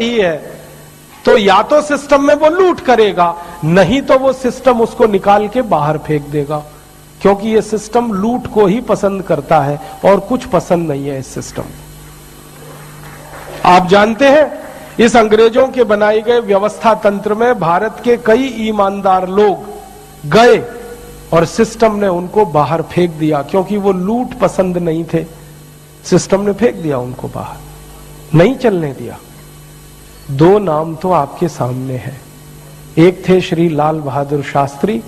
ही है तो या तो सिस्टम में वो लूट करेगा, नहीं तो वो सिस्टम उसको निकाल के बाहर फेंक देगा, क्योंकि ये सिस्टम लूट को ही पसंद करता है और कुछ पसंद नहीं है इस सिस्टम। आप जानते हैं इस अंग्रेजों के बनाए गए व्यवस्था तंत्र में भारत के कई ईमानदार लोग गए और सिस्टम ने उनको बाहर फेंक दिया, क्योंकि वो लूट पसंद नहीं थे। सिस्टम ने फेंक दिया उनको बाहर, नहीं चलने दिया। दो नाम तो आपके सामने हैं, एक थे श्री लाल बहादुर शास्त्री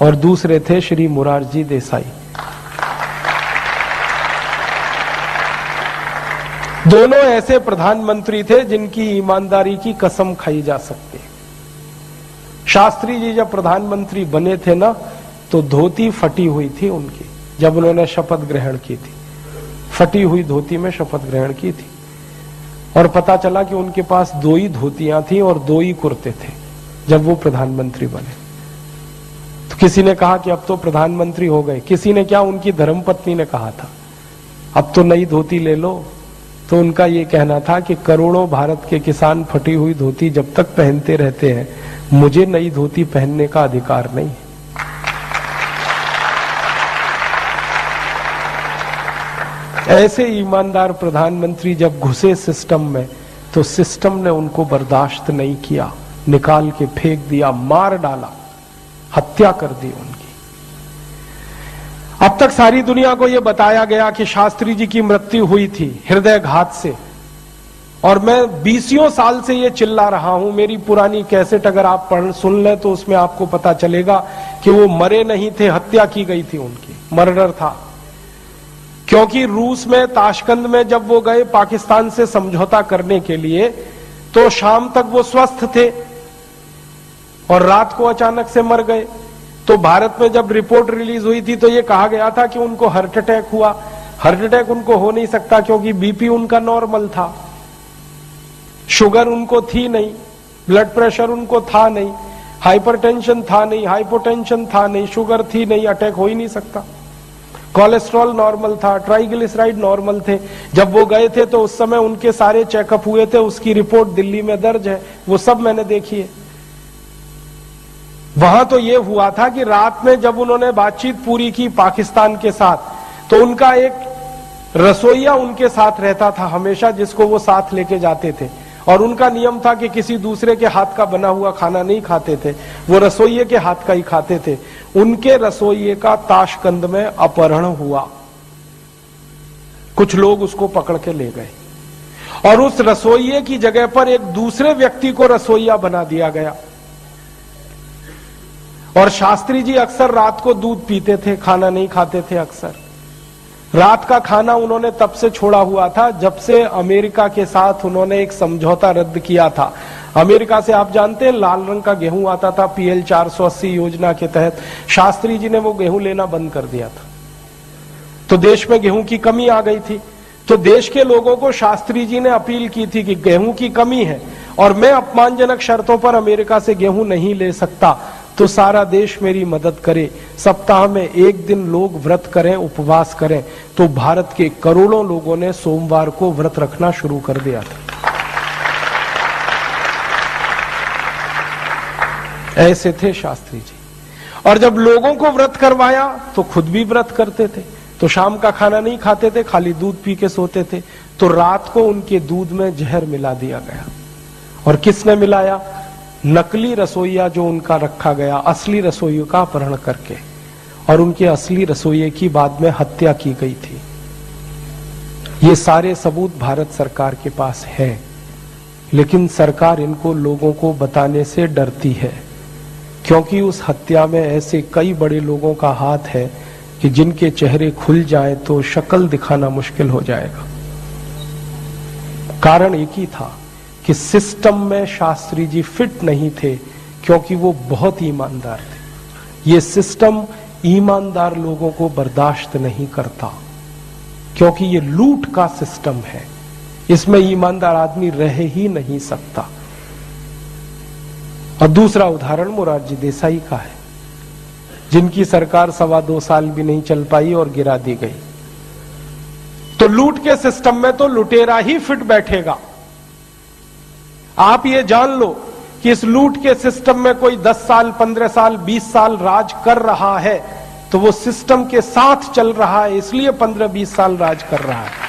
और दूसरे थे श्री मोरारजी देसाई। दोनों ऐसे प्रधानमंत्री थे जिनकी ईमानदारी की कसम खाई जा सकती। शास्त्री जी जब प्रधानमंत्री बने थे ना, तो धोती फटी हुई थी उनकी, जब उन्होंने शपथ ग्रहण की थी, फटी हुई धोती में शपथ ग्रहण की थी। और पता चला कि उनके पास 2 ही धोतियां थी और 2 ही कुर्ते थे जब वो प्रधानमंत्री बने। तो किसी ने कहा कि अब तो प्रधानमंत्री हो गए, किसी ने क्या, उनकी धर्मपत्नी ने कहा था अब तो नई धोती ले लो। तो उनका ये कहना था कि करोड़ों भारत के किसान फटी हुई धोती जब तक पहनते रहते हैं, मुझे नई धोती पहनने का अधिकार नहीं है। ऐसे ईमानदार प्रधानमंत्री जब घुसे सिस्टम में, तो सिस्टम ने उनको बर्दाश्त नहीं किया, निकाल के फेंक दिया, मार डाला, हत्या कर दी उनकी। अब तक सारी दुनिया को यह बताया गया कि शास्त्री जी की मृत्यु हुई थी हृदयघात से, और मैं 20 साल से ये चिल्ला रहा हूं। मेरी पुरानी कैसेट अगर आप सुन लें तो उसमें आपको पता चलेगा कि वो मरे नहीं थे, हत्या की गई थी उनकी, मर्डर था। क्योंकि रूस में ताशकंद में जब वो गए पाकिस्तान से समझौता करने के लिए, तो शाम तक वो स्वस्थ थे और रात को अचानक से मर गए। तो भारत में जब रिपोर्ट रिलीज हुई थी तो ये कहा गया था कि उनको हार्ट अटैक हुआ। हार्ट अटैक उनको हो नहीं सकता क्योंकि बीपी उनका नॉर्मल था, शुगर उनको थी नहीं, ब्लड प्रेशर उनको था नहीं, हाइपरटेंशन था नहीं, हाइपोटेंशन था नहीं, शुगर थी नहीं, अटैक हो ही नहीं सकता। कोलेस्ट्रॉल नॉर्मल था, ट्राइग्लिसराइड नॉर्मल थे। जब वो गए थे तो उस समय उनके सारे चेकअप हुए थे, उसकी रिपोर्ट दिल्ली में दर्ज है, वो सब मैंने देखी है। वहां तो ये हुआ था कि रात में जब उन्होंने बातचीत पूरी की पाकिस्तान के साथ, तो उनका एक रसोइया उनके साथ रहता था हमेशा, जिसको वो साथ लेके जाते थे, और उनका नियम था कि किसी दूसरे के हाथ का बना हुआ खाना नहीं खाते थे, वो रसोइये के हाथ का ही खाते थे। उनके रसोइये का ताशकंद में अपहरण हुआ, कुछ लोग उसको पकड़ के ले गए और उस रसोइये की जगह पर एक दूसरे व्यक्ति को रसोइया बना दिया गया। और शास्त्री जी अक्सर रात को दूध पीते थे, खाना नहीं खाते थे अक्सर। रात का खाना उन्होंने तब से छोड़ा हुआ था जब से अमेरिका के साथ उन्होंने एक समझौता रद्द किया था। अमेरिका से आप जानते हैं लाल रंग का गेहूं आता था PL 480 योजना के तहत, शास्त्री जी ने वो गेहूं लेना बंद कर दिया था। तो देश में गेहूं की कमी आ गई थी। तो देश के लोगों को शास्त्री जी ने अपील की थी कि गेहूं की कमी है और मैं अपमानजनक शर्तों पर अमेरिका से गेहूं नहीं ले सकता, तो सारा देश मेरी मदद करे, सप्ताह में 1 दिन लोग व्रत करें, उपवास करें। तो भारत के करोड़ों लोगों ने सोमवार को व्रत रखना शुरू कर दिया था। ऐसे थे शास्त्री जी। और जब लोगों को व्रत करवाया तो खुद भी व्रत करते थे। तो शाम का खाना नहीं खाते थे, खाली दूध पी के सोते थे। तो रात को उनके दूध में जहर मिला दिया गया। और किसने मिलाया? नकली रसोइया जो उनका रखा गया, असली रसोइयों का अपहरण करके, और उनके असली रसोइये की बाद में हत्या की गई थी। ये सारे सबूत भारत सरकार के पास है, लेकिन सरकार इनको लोगों को बताने से डरती है, क्योंकि उस हत्या में ऐसे कई बड़े लोगों का हाथ है कि जिनके चेहरे खुल जाए तो शक्ल दिखाना मुश्किल हो जाएगा। कारण एक ही था कि सिस्टम में शास्त्री जी फिट नहीं थे, क्योंकि वो बहुत ईमानदार थे। ये सिस्टम ईमानदार लोगों को बर्दाश्त नहीं करता, क्योंकि ये लूट का सिस्टम है। इसमें ईमानदार आदमी रह ही नहीं सकता। और दूसरा उदाहरण मोरारजी देसाई का है, जिनकी सरकार 2.25 साल भी नहीं चल पाई और गिरा दी गई। तो लूट के सिस्टम में तो लुटेरा ही फिट बैठेगा। आप ये जान लो कि इस लूट के सिस्टम में कोई 10 साल, 15 साल, 20 साल राज कर रहा है तो वो सिस्टम के साथ चल रहा है, इसलिए 15-20 साल राज कर रहा है।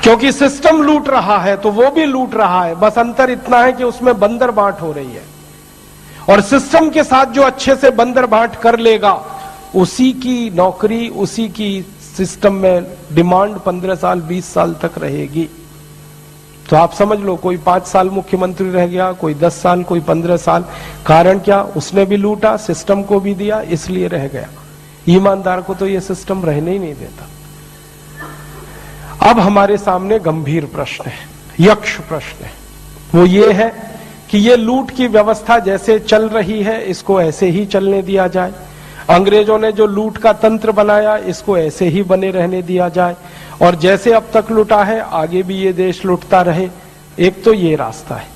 क्योंकि सिस्टम लूट रहा है तो वो भी लूट रहा है, बस अंतर इतना है कि उसमें बंदर बांट हो रही है। और सिस्टम के साथ जो अच्छे से बंदर बांट कर लेगा, उसी की नौकरी, उसी की सिस्टम में डिमांड 15 साल, 20 साल तक रहेगी। तो आप समझ लो, कोई 5 साल मुख्यमंत्री रह गया, कोई 10 साल, कोई 15 साल। कारण क्या? उसने भी लूटा, सिस्टम को भी दिया, इसलिए रह गया। ईमानदार को तो यह सिस्टम रहने ही नहीं देता। अब हमारे सामने गंभीर प्रश्न है, यक्ष प्रश्न है। वो ये है कि ये लूट की व्यवस्था जैसे चल रही है, इसको ऐसे ही चलने दिया जाए। अंग्रेजों ने जो लूट का तंत्र बनाया, इसको ऐसे ही बने रहने दिया जाए, और जैसे अब तक लूटा है आगे भी ये देश लूटता रहे। एक तो ये रास्ता है,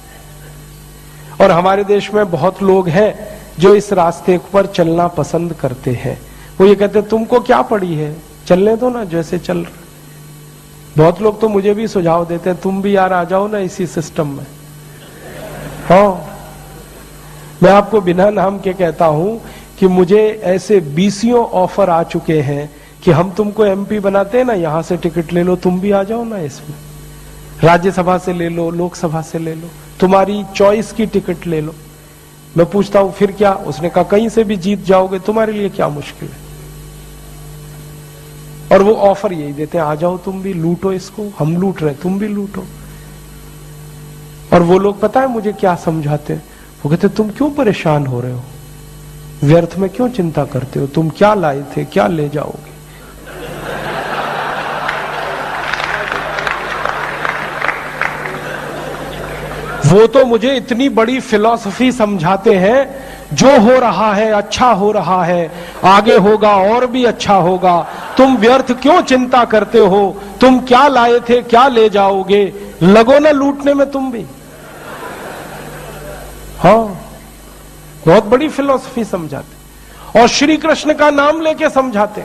और हमारे देश में बहुत लोग हैं जो इस रास्ते पर चलना पसंद करते हैं। वो ये कहते हैं तुमको क्या पड़ी है, चलने दो ना जैसे चल रहा। बहुत लोग तो मुझे भी सुझाव देते हैं, तुम भी यार आ जाओ ना इसी सिस्टम में। हाँ, मैं आपको बिना नाम के कहता हूं कि मुझे ऐसे बीसियों ऑफर आ चुके हैं कि हम तुमको एमपी बनाते हैं ना, यहां से टिकट ले लो, तुम भी आ जाओ ना इसमें। राज्यसभा से ले लो, लोकसभा से ले लो, तुम्हारी चॉइस की टिकट ले लो। मैं पूछता हूं फिर क्या? उसने कहा कहीं से भी जीत जाओगे, तुम्हारे लिए क्या मुश्किल है। और वो ऑफर यही देते हैं, आ जाओ तुम भी, लूटो इसको, हम लूट रहे तुम भी लूटो। और वो लोग पता है मुझे क्या समझाते हैं? वो कहते तुम क्यों परेशान हो रहे हो, व्यर्थ में क्यों चिंता करते हो, तुम क्या लाए थे, क्या ले जाओगे। वो तो मुझे इतनी बड़ी फिलॉसफी समझाते हैं, जो हो रहा है अच्छा हो रहा है, आगे होगा और भी अच्छा होगा, तुम व्यर्थ क्यों चिंता करते हो, तुम क्या लाए थे क्या ले जाओगे, लगो ना लूटने में तुम भी। हाँ, बहुत बड़ी फिलॉसफी समझाते, और श्री कृष्ण का नाम लेके समझाते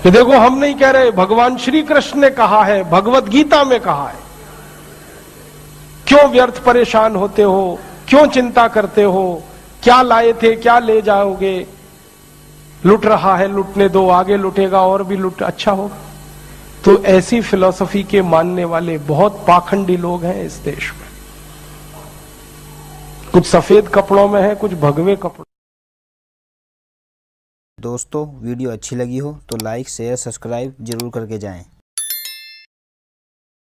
कि देखो हम नहीं कह रहे, भगवान श्री कृष्ण ने कहा है, भगवत गीता में कहा है। क्यों व्यर्थ परेशान होते हो, क्यों चिंता करते हो, क्या लाए थे क्या ले जाओगे, लुट रहा है लुटने दो, आगे लुटेगा और भी लुट अच्छा होगा। तो ऐसी फिलॉसफी के मानने वाले बहुत पाखंडी लोग हैं इस देश में। कुछ सफेद कपड़ों में है, कुछ भगवे कपड़ों। दोस्तों वीडियो अच्छी लगी हो तो लाइक शेयर सब्सक्राइब जरूर करके जाएं।